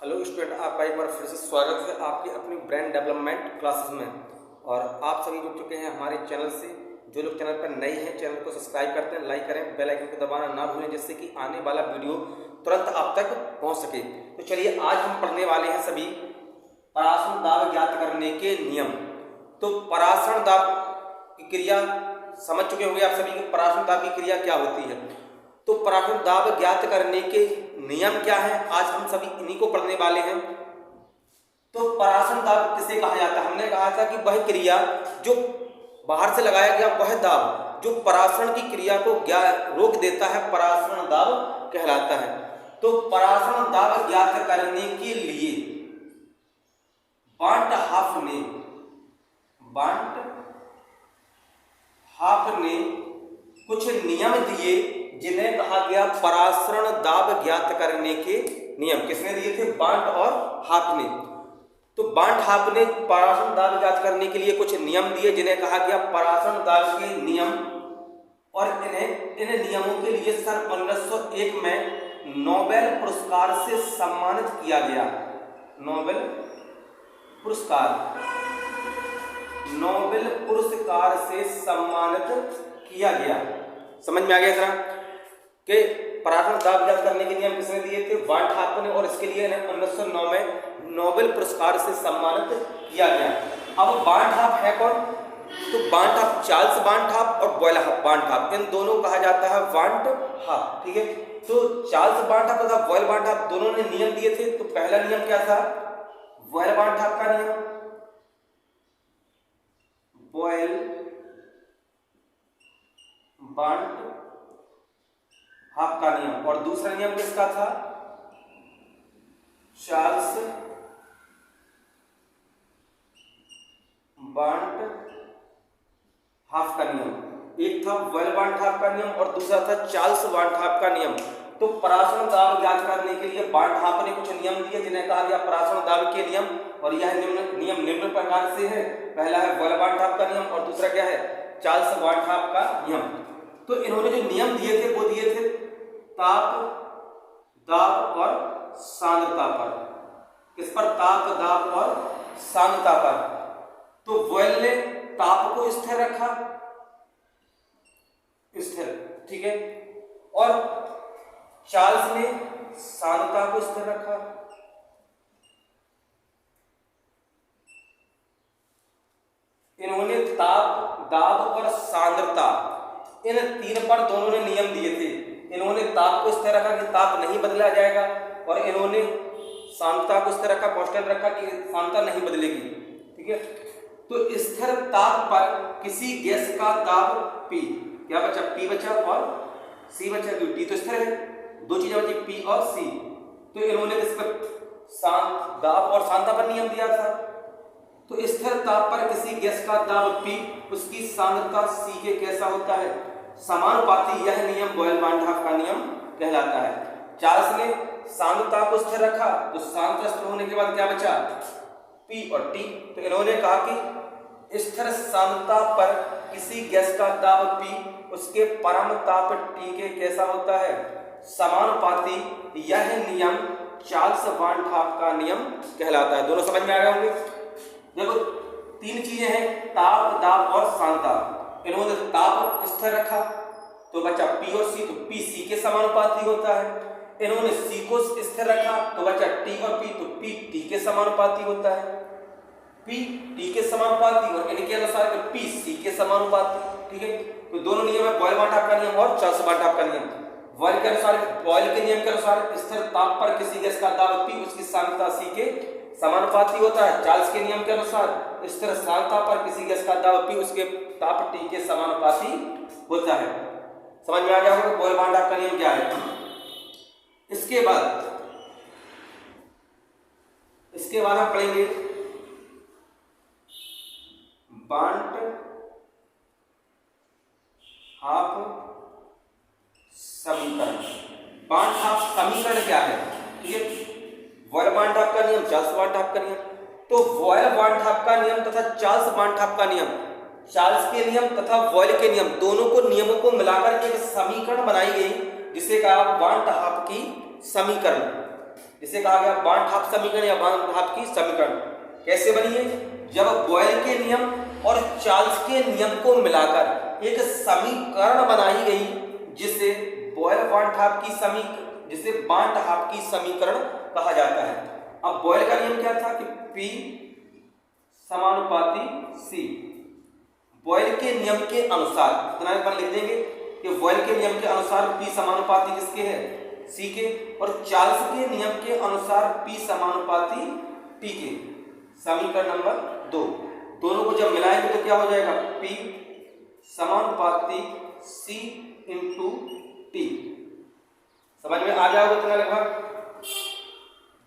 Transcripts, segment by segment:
Hello student, आपका एक बार फिर से स्वागत है आपकी अपनी ब्रेन डेवलपमेंट क्लासेस में। और आप सभी जुड़ चुके हैं हमारे चैनल से। जो लोग चैनल पर नए हैं चैनल को सब्सक्राइब करते हैं, लाइक करें, बेल आइकन को दबाना ना भूलें, जिससे कि आने वाला वीडियो तुरंत आप तक पहुंच सके। तो चलिए, आज हम पढ़ने वाले हैं सभी परासरण दाब ज्ञात करने के नियम। तो परासरण दाब की क्रिया समझ चुके होंगे आप सभी कि परासरण दाब की क्रिया क्या होती है। तो परासरण दाब ज्ञात करने के नियम क्या है, आज हम सभी इन्हीं को पढ़ने वाले हैं। तो परासरण दाब किसे कहा जाता है? हमने कहा था कि वह क्रिया जो बाहर से लगाया गया वह दाब जो परासरण की क्रिया को रोक देता है, परासरण दाब कहलाता है। तो परासरण दाब ज्ञात करने के लिए बार्ट हाफ ने कुछ नियम दिए, जिन्हें कहा गया परासरण दाब ज्ञात करने के नियम। किसने दिए थे? बार्ट और हाफ ने। तो बार्ट हाफ ने परासरण दाब ज्ञात करने के लिए कुछ नियम दिए, जिन्हें कहा गया परासरण दाब के नियम। और इन नियमों के लिए सन 1901 में नोबेल पुरस्कार से सम्मानित किया गया। नोबेल पुरस्कार से सम्मानित किया गया। समझ में आ गया जरा कि परासरण दाब ज्ञात करने के नियम किसने दिए थे? बार्ट हाफ ने। और इसके लिए 1909 में नोबेल पुरस्कार से सम्मानित किया गया। अब बार्ट हाफ है कौन? तो BART half, Charles BART half और बॉयल बार्ट हाफ, इन दोनों कहा जाता है बार्ट हाफ। ठीक है। तो चार्ल्स बार्ट हाफ तथा बॉयल बार्ट हाफ दोनों ने नियम दिए थे। तो पहला नियम क्या था? बॉयल बार्ट हाफ का नियम, बॉयल बार्ट हाफ का नियम। और दूसरा नियम किसका था? चार्ल्स बार्ट हाफ का नियम। एक था बॉयल बार्ट हाफ का नियम और दूसरा था चार्ल्स बार्ट हाफ का नियम। तो परासरण दाब ज्ञात करने के लिए बार्ट हाफ ने कुछ नियम दिए, जिन्हें कहा गया परासरण दाब के नियम। और यह नियम निम्न प्रकार से है। पहला है बॉयल बार्ट हाफ का नियम और दूसरा क्या है? चार्ल्स बार्ट हाफ का नियम। तो इन्होंने जो नियम दिए थे वो दिए थे ताप, दाब और सांद्रता पर। किस पर? ताप, दाब और सांद्रता पर। तो बॉयल ने ताप को स्थिर रखा, स्थिर, ठीक है। और चार्ल्स ने सांद्रता को स्थिर रखा। इन्होंने ताप, दाब और सांद्रता, इन तीन पर दोनों ने नियम दिए थे। इन्होंने ताप को स्थिर रखा कि ताप नहीं बदला जाएगा, और इन्होंने सांद्रता को स्थिर रखा, कांस्टेंट रखा कि सांद्रता नहीं बदलेगी। ठीक है। तो स्थिर ताप पर किसी गैस का दाब P, क्या बचा? P बचा और C बचा। T तो स्थिर है, दो चीजें बची P और C। तो इन्होंने किस पर? दाब और सांद्रता पर नियम दिया था। तो स्थिर ताप पर किसी गैस का दाब P, उसकी सांद्रता C के कैसा होता है? समानुपाती। यह नियम बॉयल बार्ट हाफ का नियम कहलाता है। चार्ल्स ने सांद्रता को स्थिर रखा, तो सांद्रता स्थिर होने के बाद क्या बचा? P और T। तो इन्होंने कहा कि स्थिर सांद्रता पर किसी गैस का दाब P, उसके परम ताप T के कैसा होता है? समानुपाती। यह नियम चार्ल्स बार्ट हाफ का नियम कहलाता है। दोनों समझ में आ गए होंगे। देखो, तीन चीजें हैं, ताप, दाब और सांद्रता। इन्होंने ताप स्थिर रखा तो बचा P और C, तो P C के समानुपाती होता है। इन्होंने C को स्थिर रखा तो बचा T और P, तो P T के समानुपाती होता है। P T के समानुपाती और इनके अनुसार P C के समानुपाती। ठीक है। तो दोनों नियम है, बॉयल बार्ट हाफ का नियम और चार्ल्स बार्ट हाफ का नियम। बॉयल के नियम के अनुसार स्थिर ताप पर किसी गैस का दाब P, उसकी सांद्रता C के समानुपाती होता है। चार्ल्स के नियम के अनुसार स्थिर सांद्रता पर किसी गैस का दाब P, उसके ताप T के समानुपाती होता है। समझ में आ गया होगा बॉयल बार्ट हाफ का नियम क्या है। इसके बाद हम पढ़ेंगे बार्ट हाफ समीकरण। बार्ट हाफ समीकरण क्या है? ठीक है। बॉयल बार्ट हाफ का नियम, चार्ल्स बार्ट हाफ का नियम। तो बॉयल बार्ट हाफ का नियम तथा चार्ल्स बार्ट हाफ का नियम, चार्ल्स के नियम तथा बॉयल के नियम, दोनों को नियमों को मिलाकर एक समीकरण बनाई गई, जिसे कहा बार्ट हाफ की समीकरण। इसे कहा गया बार्नहाफ समीकरण या बार्नहाफ की समीकरण। कैसे बनी है? जब बॉयल के नियम और चार्ल्स के नियम को मिलाकर एक समीकरण बनाई गई जिसे बार्नहाफ की समीकरण कहा जाता है। अब बॉयल का नियम क्या था कि P समानुपाती C। बॉयल के नियम के अनुसार इतना एक बार लिख देंगे कि बॉयल के नियम के अनुसार P समानुपाती किसके है? C के, और चार्ल्स के नियम के अनुसार P समानुपाती T के। समीकरण नंबर 2, दोनों को जब मिलाएंगे तो क्या हो जाएगा? P समानुपाती C इंटू T। समझ में आ जाएगा इतना लगभग।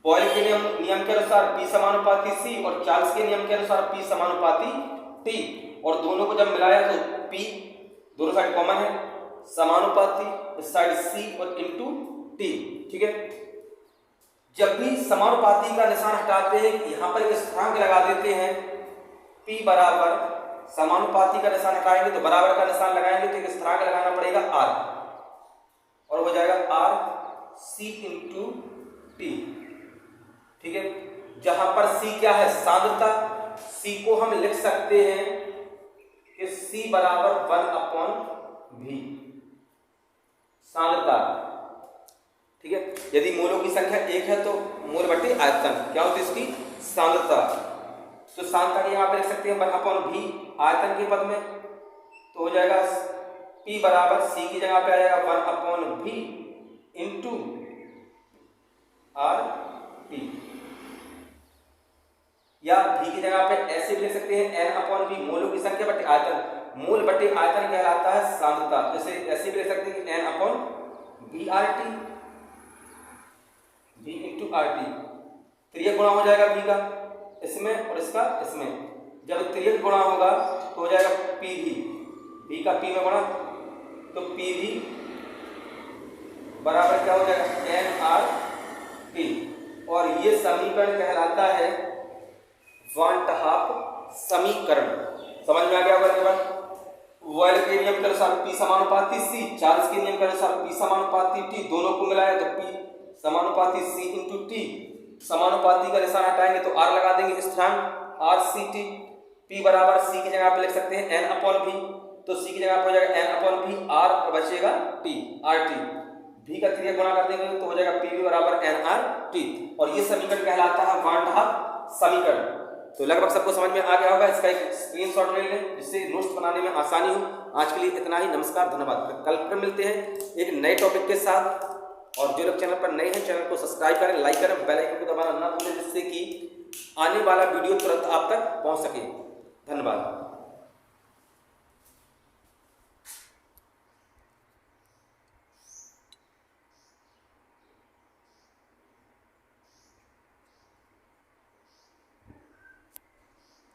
बॉयल के नियम के अनुसार P समानुपाती C और चार्ल्स के नियम के अनुसार P समानुपाती T, और दोनों को जब मिलाया तो P दोनों साइड कॉमन है, समानुपाती इस साइड C और इंटू T। ठीक है, जब भी समानुपाती का निशान हटाते हैं यहां पर एक स्थिरांक लगा देते हैं। P बराबर समानुपाती का निशान हटाएंगे तो बराबर का निशान लगाएंगे तो एक स्थिरांक लगाना पड़ेगा R, और हो जाएगा R C इंटू T। ठीक है, जहां पर C क्या है? सांद्रता। C को हम लिख सकते हैं कि C बराबर 1/V सांद्रता। ठीक है, यदि मोलों की संख्या 1 है तो मोल बटे आयतन क्या होती है? इसकी सांद्रता। तो सांद्रता के यहां पर लिख सकते हैं 1/V आयतन के पद में, तो हो जाएगा P बराबर C की जगह पे आ जाएगा 1/V इंटू RT, या V की जगह पे ऐसे भी लिख सकते हैं N/V मोलों की संख्या बटे आयतन। मोल बटे आयतन कहलाता है सांद्रता। जैसे ऐसे भी लिख सकते हैं कि N/VRT, V इंटू RT। त्रियक गुणा हो जाएगा V का इसमें और इसका इसमें। जब त्रियक गुणा होगा तो हो जाएगा PV, V का P में गुणा तो PV बराबर क्या हो जाएगा? NRT, और ये समीकरण कहलाता है बार्नहाफ समीकरण। समझ में आ गया होगा? बॉयल के नियम के अनुसार P समानुपाती C, चार्ल्स के नियम के अनुसार P समानुपाती T, दोनों को मिलाया तो P समानुपाती C इंटू T। समानुपाती का निशान हटाएंगे तो R लगा देंगे स्थिरांक RCT। P बराबर C की जगह पे लिख सकते हैं N/V, तो C की जगह पे हो जाएगा N/V R और बचेगा T RT। V का त्रियक गुणा कर देंगे तो हो जाएगा PV बराबर NRT, और ये समीकरण कहलाता है बार्नहाफ समीकरण। तो लगभग सबको समझ में आ गया होगा। इसका एक स्क्रीनशॉट ले लें जिससे नोट्स बनाने में आसानी हो। आज के लिए इतना ही। नमस्कार, धन्यवाद। कल फिर मिलते हैं एक नए टॉपिक के साथ, और जो लोग चैनल पर नए हैं चैनल को सब्सक्राइब करें, लाइक करें, बेल आइकन को दबाना ना भूलें जिससे कि आने वाला वीडियो तुरंत आप तक पहुंच सके। धन्यवाद।